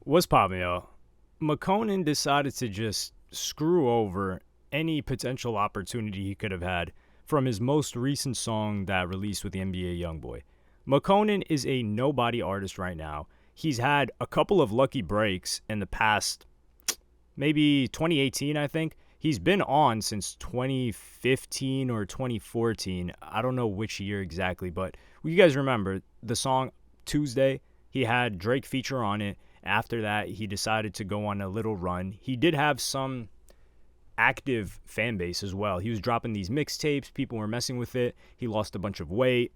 What's poppin', yo? McConan decided to just screw over any potential opportunity he could have had from his most recent song that released with the NBA Youngboy. McConan is a nobody artist right now. He's had a couple of lucky breaks in the past, maybe 2018, I think. He's been on since 2015 or 2014. I don't know which year exactly, but you guys remember the song Tuesday? He had Drake feature on it. After that, he decided to go on a little run. He did have some active fan base as well. He was dropping these mixtapes. People were messing with it. He lost a bunch of weight.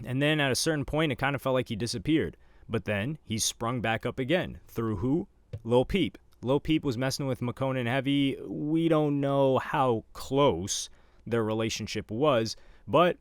And then at a certain point, it kind of felt like he disappeared. But then he sprung back up again. Through who? Lil Peep. Lil Peep was messing with McConan heavy. We don't know how close their relationship was, but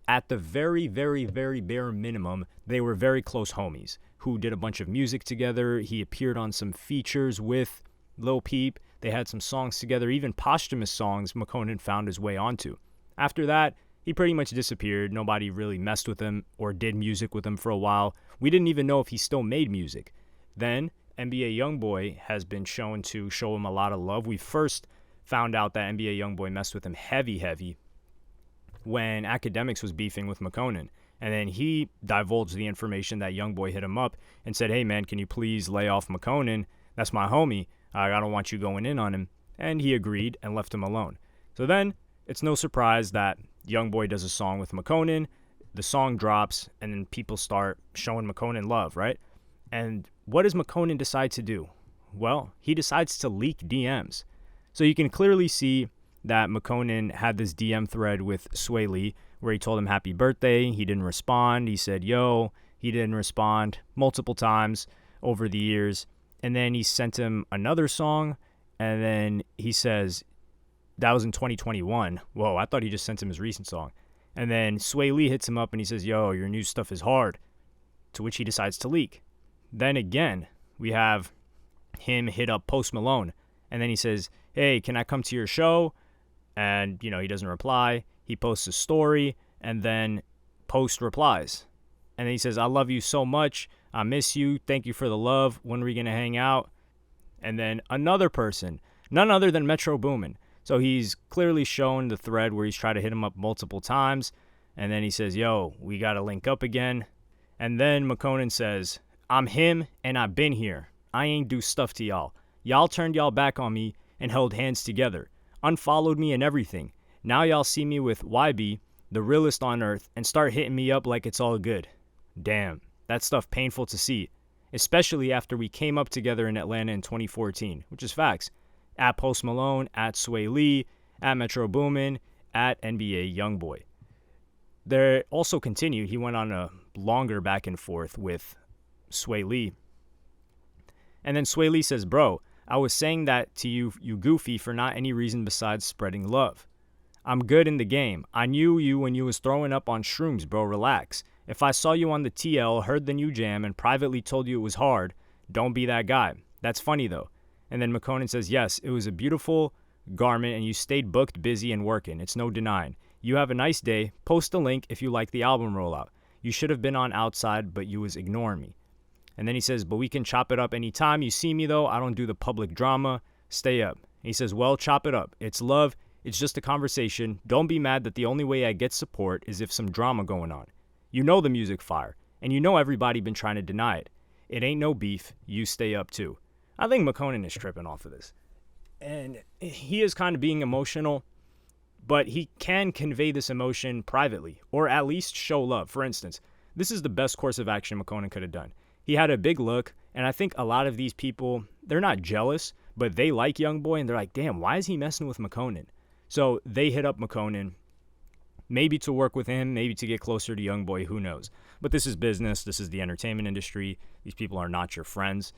at the very, very, very bare minimum, they were very close homies who did a bunch of music together. He appeared on some features with Lil Peep. They had some songs together, even posthumous songs McConan found his way onto. After that, he pretty much disappeared. Nobody really messed with him or did music with him for a while. We didn't even know if he still made music. Then NBA Youngboy has been shown to show him a lot of love. We first found out that NBA Youngboy messed with him heavy when Academics was beefing with McConan. And then he divulged the information that Youngboy hit him up and said, hey, man, can you please lay off McConan? That's my homie. I don't want you going in on him. And he agreed and left him alone. So then it's no surprise that Youngboy does a song with McConan. The song drops, and then people start showing McConan love, right? And what does McConan decide to do? Well, he decides to leak DMs. So you can clearly see that McConan had this DM thread with Sway Lee where he told him happy birthday. He didn't respond. He said, yo. He didn't respond multiple times over the years. And then he sent him another song. And then he says, that was in 2021. Whoa, I thought he just sent him his recent song. And then Sway Lee hits him up and he says, yo, your new stuff is hard. To which he decides to leak. Then again, we have him hit up Post Malone. And then he says, hey, can I come to your show? And, he doesn't reply. He posts a story, and then Post replies. And then he says, I love you so much. I miss you. Thank you for the love. When are we going to hang out? And then another person, none other than Metro Boomin. So he's clearly shown the thread where he's tried to hit him up multiple times. And then he says, yo, we got to link up again. And then McConan says, I'm him, and I've been here. I ain't do stuff to y'all. Y'all turned y'all back on me and held hands together. Unfollowed me and everything. Now y'all see me with YB, the realest on earth, and start hitting me up like it's all good. Damn, that stuff painful to see, especially after we came up together in Atlanta in 2014, which is facts. At Post Malone, at Sway Lee, at Metro Boomin, at NBA Youngboy. There also continued, he went on a longer back and forth with Sway Lee. And then Sway Lee says, bro, I was saying that to you, you goofy, for not any reason besides spreading love. I'm good in the game. I knew you when you was throwing up on shrooms, bro. Relax. If I saw you on the TL, heard the new jam, and privately told you it was hard, don't be that guy. That's funny, though. And then McConan says, yes, it was a beautiful garment, and you stayed booked, busy, and working. It's no denying. You have a nice day. Post a link if you like the album rollout. You should have been on Outside, but you was ignoring me. And then he says, but we can chop it up anytime you see me, though. I don't do the public drama. Stay up. And he says, well, chop it up. It's love. It's just a conversation. Don't be mad that the only way I get support is if some drama going on. You know the music fire, and you know everybody been trying to deny it. It ain't no beef. You stay up, too. I think McConan is tripping off of this. And he is kind of being emotional, but he can convey this emotion privately, or at least show love. For instance, this is the best course of action McConan could have done. He had a big look, and I think a lot of these people, they're not jealous, but they like Youngboy, and they're like, damn, why is he messing with McConan? So they hit up McConan, maybe to work with him, maybe to get closer to Youngboy, who knows? But this is business. This is the entertainment industry. These people are not your friends.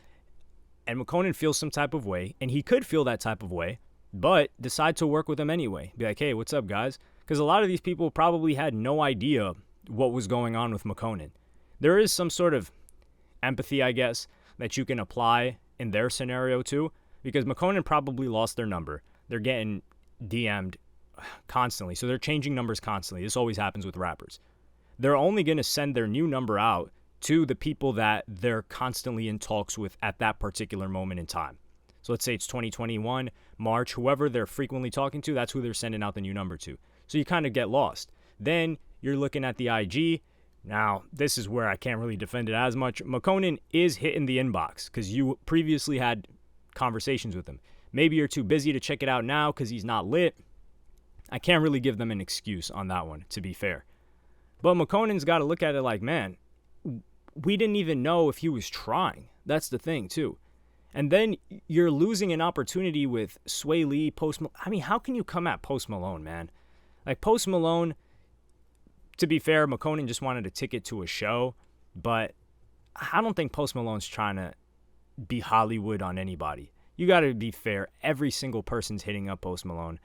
And McConan feels some type of way, and he could feel that type of way, but decide to work with him anyway. Be like, hey, what's up, guys? Because a lot of these people probably had no idea what was going on with McConan. There is some sort of empathy, I guess, that you can apply in their scenario too, because McConan probably lost their number. They're getting DM'd constantly, so they're changing numbers constantly. This always happens with rappers. They're only going to send their new number out to the people that they're constantly in talks with at that particular moment in time. So let's say it's 2021, March, whoever they're frequently talking to, that's who they're sending out the new number to. So you kind of get lost. Then you're looking at the IG. Now, this is where I can't really defend it as much. McConan is hitting the inbox because you previously had conversations with him. Maybe you're too busy to check it out now because he's not lit. I can't really give them an excuse on that one, to be fair. But McConan's got to look at it like, man, we didn't even know if he was trying. That's the thing, too. And then you're losing an opportunity with Sway Lee, Post Malone. I mean, how can you come at Post Malone, man? Like, Post Malone, to be fair, McConan just wanted a ticket to a show. But I don't think Post Malone's trying to be Hollywood on anybody. You got to be fair. Every single person's hitting up Post Malone.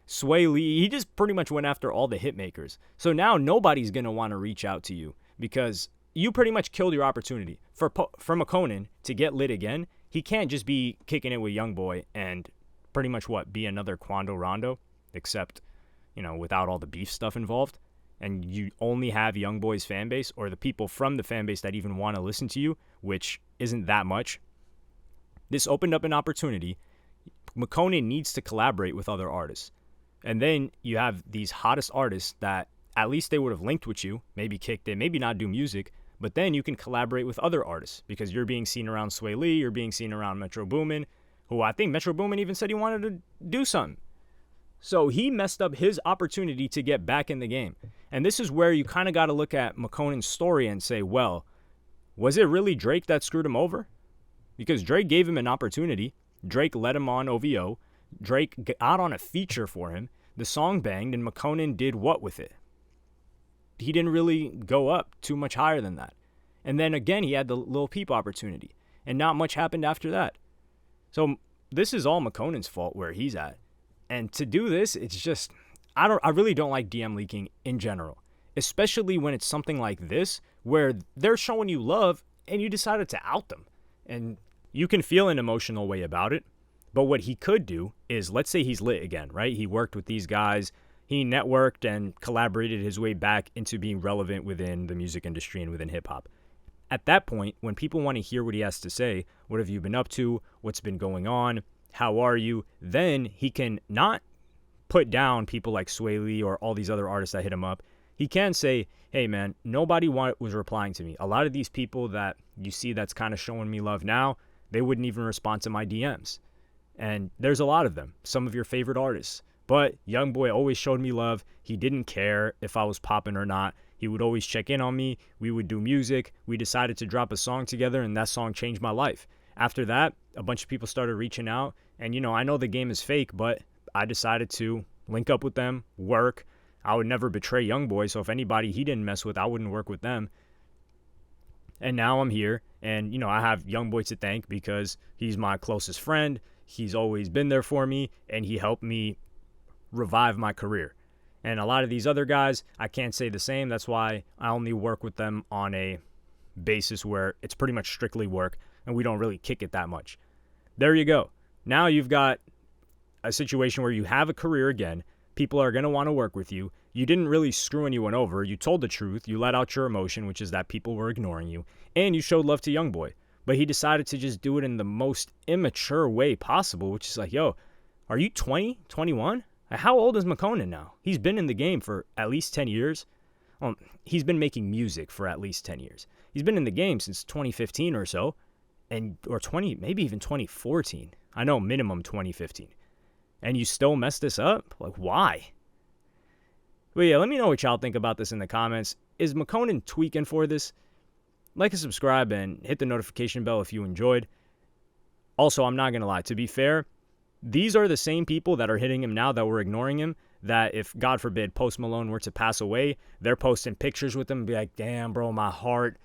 Sway Lee, he just pretty much went after all the hit makers. So now nobody's going to want to reach out to you because you pretty much killed your opportunity. For McConan to get lit again, he can't just be kicking it with Youngboy and pretty much be another Quando Rondo, except, without all the beef stuff involved. And you only have Youngboy's fan base or the people from the fan base that even want to listen to you, which isn't that much. This opened up an opportunity. McConan needs to collaborate with other artists. And then you have these hottest artists that at least they would have linked with you, maybe kicked it, maybe not do music, but then you can collaborate with other artists because you're being seen around Sway Lee, you're being seen around Metro Boomin, who I think Metro Boomin even said he wanted to do something. So he messed up his opportunity to get back in the game. And this is where you kind of got to look at McConan's story and say, well, was it really Drake that screwed him over? Because Drake gave him an opportunity. Drake led him on OVO. Drake got on a feature for him. The song banged, and McConan did what with it? He didn't really go up too much higher than that. And then again, he had the Lil Peep opportunity, and not much happened after that. So this is all McConan's fault where he's at. And to do this, it's just, I really don't like DM leaking in general, especially when it's something like this where they're showing you love and you decided to out them. And you can feel an emotional way about it. But what he could do is, let's say he's lit again, right? He worked with these guys. He networked and collaborated his way back into being relevant within the music industry and within hip hop. At that point, when people want to hear what he has to say, what have you been up to? What's been going on? How are you? Then he can not put down people like Sway Lee or all these other artists that hit him up. He can say, hey, man, nobody was replying to me. A lot of these people that you see that's kind of showing me love now, they wouldn't even respond to my DMs. And there's a lot of them, some of your favorite artists. But Youngboy always showed me love. He didn't care if I was popping or not. He would always check in on me. We would do music. We decided to drop a song together, and that song changed my life. After that, a bunch of people started reaching out. And, I know the game is fake, but I decided to link up with them, work. I would never betray Youngboy, so if anybody he didn't mess with, I wouldn't work with them. And now I'm here, and, I have Youngboy to thank because he's my closest friend. He's always been there for me, and he helped me revive my career. And a lot of these other guys, I can't say the same. That's why I only work with them on a basis where it's pretty much strictly work, and we don't really kick it that much. There you go. Now you've got a situation where you have a career again. People are going to want to work with you. You didn't really screw anyone over. You told the truth. You let out your emotion, which is that people were ignoring you. And you showed love to Youngboy. But he decided to just do it in the most immature way possible, which is like, yo, are you 20, 21? How old is McConan now? He's been in the game for at least 10 years. Well, he's been making music for at least 10 years. He's been in the game since 2015 or so, or 20, maybe even 2014. I know minimum 2015. And you still mess this up? Like, why? But yeah, let me know what y'all think about this in the comments. Is McConan tweaking for this? Like and subscribe and hit the notification bell if you enjoyed. Also, I'm not going to lie. To be fair, these are the same people that are hitting him now that were ignoring him, that if, God forbid, Post Malone were to pass away, they're posting pictures with him and be like, damn, bro, my heart.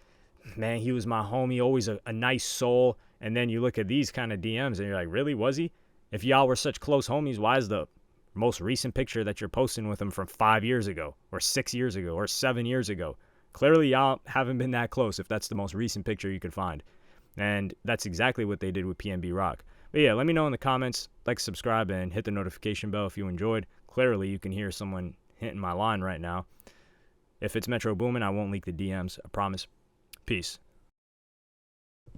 Man, he was my homie, always a nice soul. And then you look at these kind of DMs and you're like, really, was he? If y'all were such close homies, why is the most recent picture that you're posting with him from 5 years ago or 6 years ago or 7 years ago? Clearly, y'all haven't been that close if that's the most recent picture you could find. And that's exactly what they did with PNB Rock. But yeah, let me know in the comments, like, subscribe, and hit the notification bell if you enjoyed. Clearly, you can hear someone hitting my line right now. If it's Metro Boomin, I won't leak the DMs, I promise. Peace.